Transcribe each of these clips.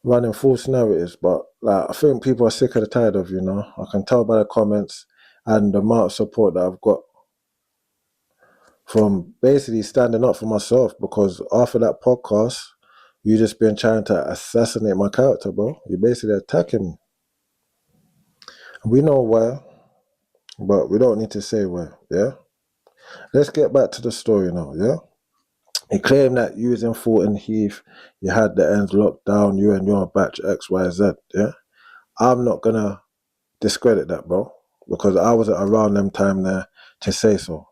running false narratives, but like I think people are sick and tired of, I can tell by the comments and the amount of support that I've got from basically standing up for myself, because after that podcast, you just been trying to assassinate my character, bro. You're basically attacking me. We know where, but we don't need to say where, yeah? Let's get back to the story now, yeah? He claimed that you was in Fulton Heath, you had the ends locked down, you and your batch XYZ, yeah? I'm not gonna discredit that, bro, because I wasn't around them time there to say so.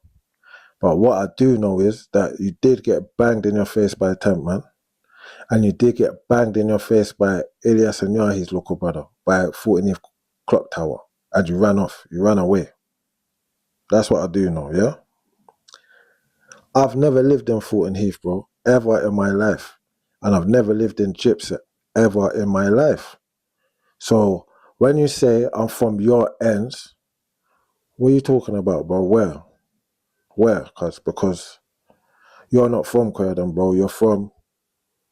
But what I do know is that you did get banged in your face by a temp man, and you did get banged in your face by Ilyas and Yahi's local brother, by Fulton Heath Clock Tower, and you ran off, you ran away. That's what I do know, yeah? I've never lived in Fulton Heath, bro, ever in my life. And I've never lived in Gypsy ever in my life. So when you say I'm from your ends, what are you talking about, bro? Where? Where? Because you're not from Croydon, bro. You're from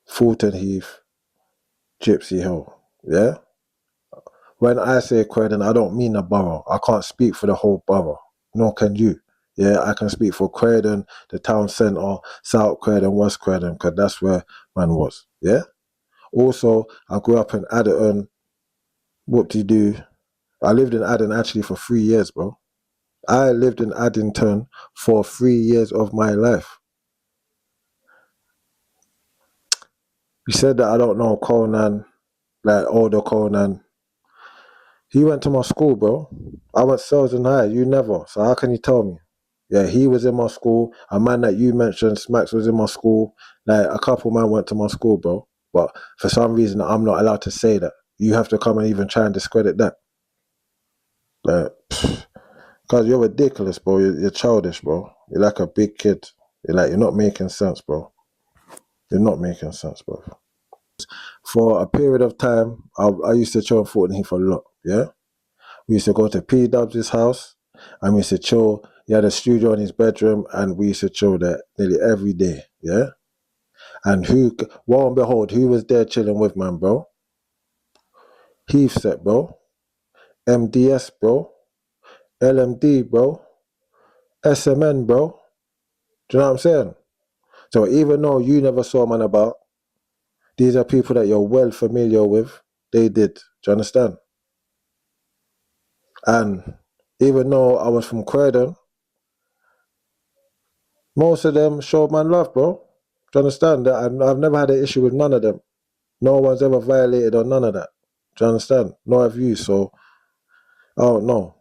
Fulton Heath, Gypsy Hill. Yeah? When I say Croydon, I don't mean the borough. I can't speak for the whole borough. Nor can you. Yeah, I can speak for Croydon, the town centre, South Croydon, West Croydon, because that's where man was. Yeah? Also, I grew up in Adderton. Whoop-de-doo. I lived in Addington actually for 3 years, bro. I lived in Addington for 3 years of my life. You said that I don't know Conan, like older Conan. He went to my school, bro. I went Selden High, you never. So how can you tell me? Yeah, he was in my school. A man that you mentioned, Smacks, was in my school. Like a couple man went to my school, bro. But for some reason, I'm not allowed to say that. You have to come and even try and discredit that. Like, because you're ridiculous, bro. You're childish, bro. You're like a big kid. You're not making sense, bro. You're not making sense, bro. For a period of time, I used to chill in Fulton Heath a lot, yeah? We used to go to P Dubs' house, and we used to chill. He had a studio in his bedroom, and we used to chill there nearly every day, yeah? And lo and behold, who was there chilling with, man, bro? Heathset, bro. MDS, bro. LMD, bro. SMN, bro. Do you know what I'm saying? So even though you never saw man about, these are people that you're well familiar with. They did. Do you understand? And even though I was from Croydon, most of them showed man love, bro. Do you understand? I've never had an issue with none of them. No one's ever violated or none of that. Do you understand? No have you, so I don't know.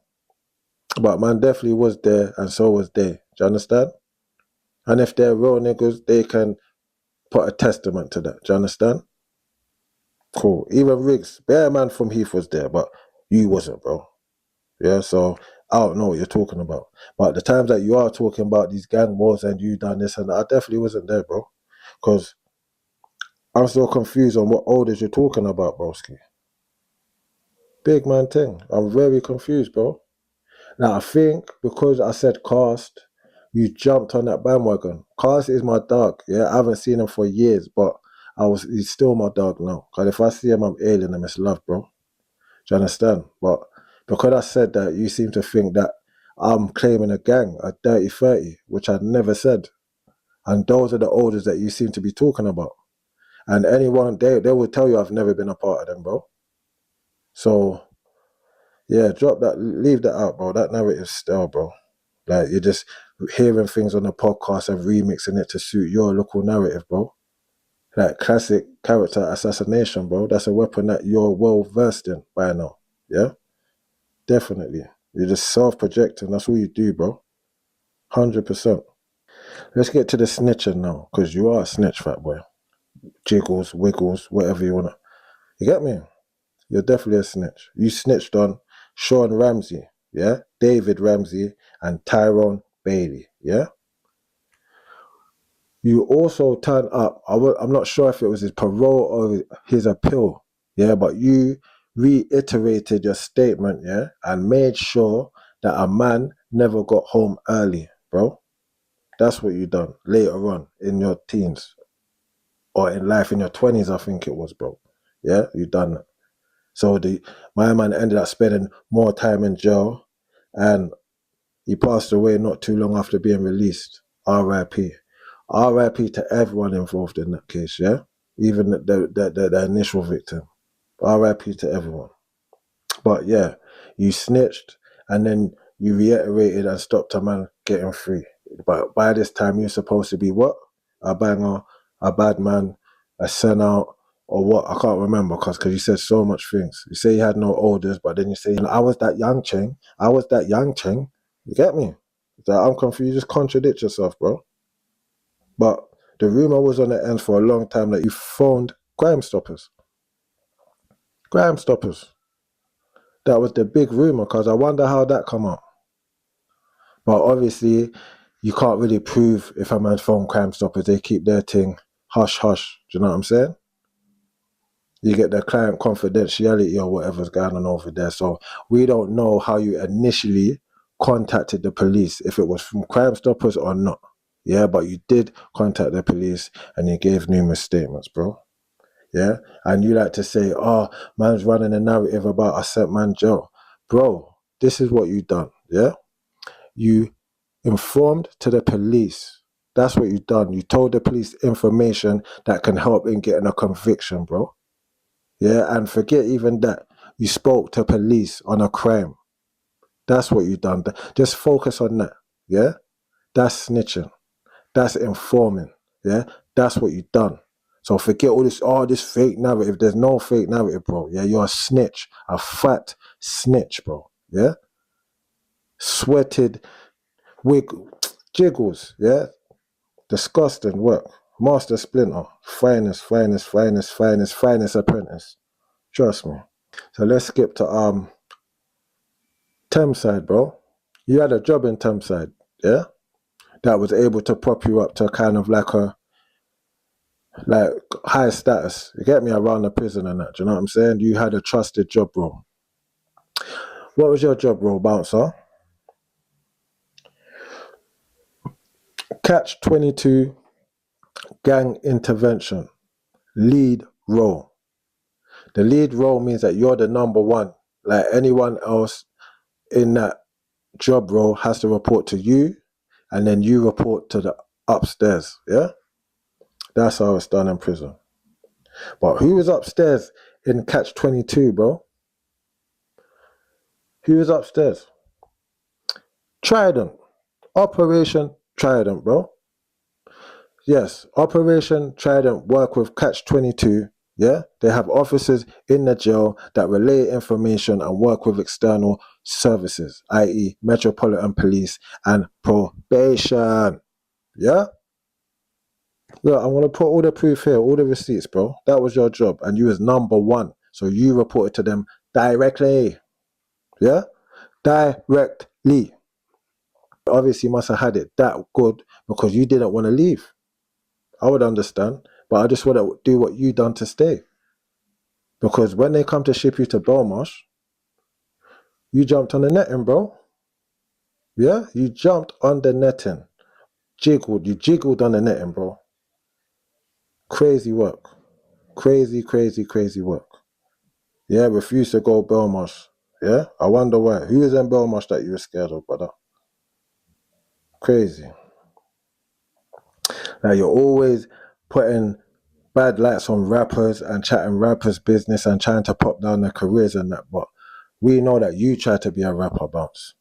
But man definitely was there, and so was they. Do you understand? And if they're real niggas, they can put a testament to that. Do you understand? Cool. Even Riggs, bare man from Heath was there, but you wasn't, bro. Yeah, so I don't know what you're talking about. But the times that you are talking about these gang wars and you done this and that, I definitely wasn't there, bro. Because I'm still confused on what orders you're talking about, broski. Big man thing. I'm very confused, bro. Now, I think because I said Cast, you jumped on that bandwagon. Cast is my dog, yeah? I haven't seen him for years, but he's still my dog now. Because if I see him, I'm alien him. It's love, bro. Do you understand? But because I said that, you seem to think that I'm claiming a gang, a dirty 30, which I never said. And those are the orders that you seem to be talking about. And anyone, they will tell you I've never been a part of them, bro. So, yeah, drop that, leave that out, bro. That narrative's stale, bro. Like, you're just hearing things on the podcast and remixing it to suit your local narrative, bro. Like, classic character assassination, bro. That's a weapon that you're well versed in by now. Yeah? Definitely. You're just self-projecting. That's all you do, bro. 100%. Let's get to the snitching now, because you are a snitch, fat boy. Jiggles, wiggles, whatever you want to. You get me? You're definitely a snitch. You snitched on Sean Ramsey, yeah? David Ramsey and Tyrone Bailey, yeah? You also turned up, I'm not sure if it was his parole or his appeal, yeah? But you reiterated your statement, yeah? And made sure that a man never got home early, bro. That's what you done later on in your teens or in life, in your 20s, I think it was, bro. Yeah, you done that. So my man ended up spending more time in jail, and he passed away not too long after being released. R.I.P. R.I.P. to everyone involved in that case, yeah? Even the initial victim. R.I.P. to everyone. But yeah, you snitched and then you reiterated and stopped a man getting free. But by this time, you're supposed to be what? A banger, a bad man, a sellout, or what? I can't remember because you said so much things. You say you had no orders, but then you say, I was that young ching. I was that young ching. You get me? So I'm confused. You just contradict yourself, bro. But the rumor was on the end for a long time that you phoned Crime Stoppers. Crime Stoppers. That was the big rumor because I wonder how that come out. But obviously, you can't really prove if a man's phone Crime Stoppers. They keep their thing hush hush. Do you know what I'm saying? You get the client confidentiality or whatever's going on over there. So we don't know how you initially contacted the police, if it was from Crime Stoppers or not. Yeah, but you did contact the police and you gave numerous statements, bro. Yeah, and you like to say, oh, man's running a narrative about I sent man jail. Bro, this is what you done, yeah? You informed to the police. That's what you done. You told the police information that can help in getting a conviction, bro. Yeah, and forget even that. You spoke to police on a crime. That's what you done. Just focus on that, yeah? That's snitching. That's informing, yeah? That's what you done. So forget all this, this fake narrative. There's no fake narrative, bro. Yeah, you're a snitch, a fat snitch, bro. Yeah? Sweated, wig, jiggles, yeah? Disgusting work. Master Splinter, finest apprentice. Trust me. So let's skip to Thameside, bro. You had a job in Thameside, yeah? That was able to prop you up to kind of like high status. You get me, around the prison and that. Do you know what I'm saying? You had a trusted job role. What was your job role, bouncer? Catch 22 gang intervention. Lead role. The lead role means that you're the number one. Like anyone else in that job role has to report to you, and then you report to the upstairs. Yeah? That's how it's done in prison. But who was upstairs in Catch 22, bro? Who was upstairs? Trident. Operation Trident, bro. Yes, Operation Trident work with Catch 22. Yeah, they have officers in the jail that relay information and work with external services, i.e. Metropolitan Police and probation. Yeah? Look, I'm going to put all the proof here, all the receipts, bro. That was your job, and you was number one. So you reported to them directly. Yeah? Directly. Obviously, you must have had it that good because you didn't want to leave. I would understand, but I just want to do what you done to stay. Because when they come to ship you to Belmarsh, you jumped on the netting, bro. Yeah? You jumped on the netting. You jiggled on the netting, bro. Crazy work. Crazy work. Yeah, refused to go Belmarsh. Yeah? I wonder why. Who is in Belmarsh that you were scared of, brother? Crazy. Now you're always putting bad lights on rappers and chatting rappers' business and trying to pop down their careers and that, but we know that you try to be a rapper, Bounce.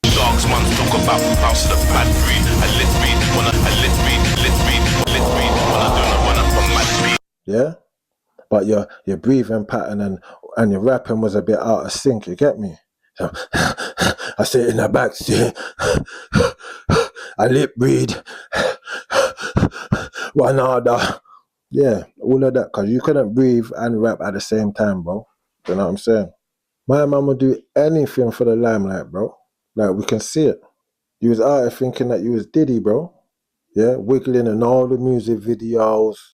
Dogs, man, talk about bounce to the bad breed. Yeah? But your breathing pattern and your rapping was a bit out of sync, you get me? So, I sit in the back seat, I lip read, one other. Yeah, all of that, because you couldn't breathe and rap at the same time, bro. You know what I'm saying? My man would do anything for the limelight, bro. Like, we can see it. You was out there thinking that you was Diddy, bro. Yeah, wiggling in all the music videos.